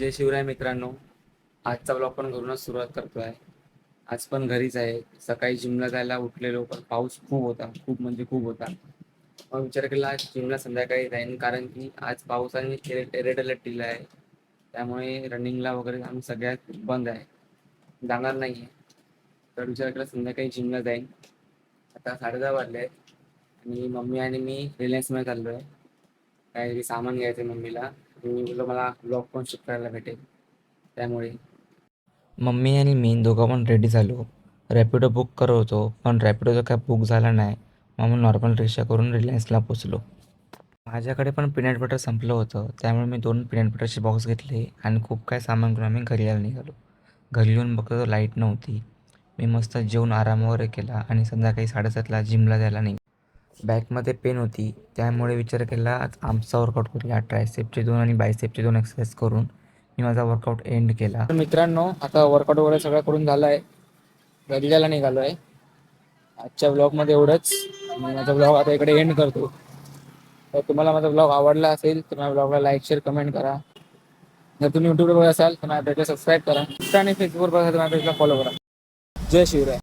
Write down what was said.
जय शिवराय मित्रांनो. आजचा ब्लॉग पण घरूनच सुरुवात करतोय. आज पण घरीच आहे. सकाळी जिमला जायला उठलेलो पण पाऊस खूप होता, खूप म्हणजे खूप होता. मग विचार केला आज जिमला संध्याकाळी जाईन, कारण की आज पावसाने रेड अलर्ट दिला आहे. त्यामुळे रनिंगला वगैरे आम्ही सगळ्यात बंद आहे, जाणार नाही आहे. तर विचार केला संध्याकाळी जिमला जाईन. आता 10:30 वाजले आहेत आणि मम्मी आणि मी रिलायन्समध्ये चाललो आहे. काहीतरी सामान घ्यायचं आहे मम्मीला. मी बोललो मला ब्लॉग पण शूट करायला भेटेल, त्यामुळे मम्मी आणि मी दोघं पण रेडी झालो. रॅपिडो बुक करत होतो, पण रॅपिडो काय बुक झाला नाही. मग मी नॉर्मल रिक्षा करून रिलायन्सला पोचलो. माझ्याकडे पण पीनट बटर संपलं होतं, त्यामुळे मी 2 पीनट बटरचे बॉक्स घेतले आणि खूप काय सामान घेऊन आम्ही घरी यायला निघालो. घरी येऊन बघतो लाईट नव्हती. मी मस्त जेवून आराम वगैरे केला आणि संध्याकाळी 7:30ला जिमला जायला निघालो. बॅकमध्ये पेन होती, त्यामुळे विचार केला आज आर्म्सचा वर्कआउट करूया. ट्रायसेपचे 2 आणि बायसेपचे 2 एक्सरसाइज करून मी माझा वर्कआउट एंड केला. तर मित्रांनो, आता वर्कआउट वगैरे सगळं करून झालं आहे. घरी जायला निघालो आहे. आजच्या ब्लॉगमध्ये एवढंच. मी माझा ब्लॉग आता इकडे एंड करतो. तर तुम्हाला माझा ब्लॉग आवडला असेल तर माझ्या ब्लॉगला लाईक, शेअर, कमेंट करा. जर तुम्ही यूट्यूबवर बघत असाल तर माझ्या पेजला सबस्क्राईब करा. आणि फेसबुकवर बघा तर माझ्या पेजला फॉलो करा. जय शिवराय.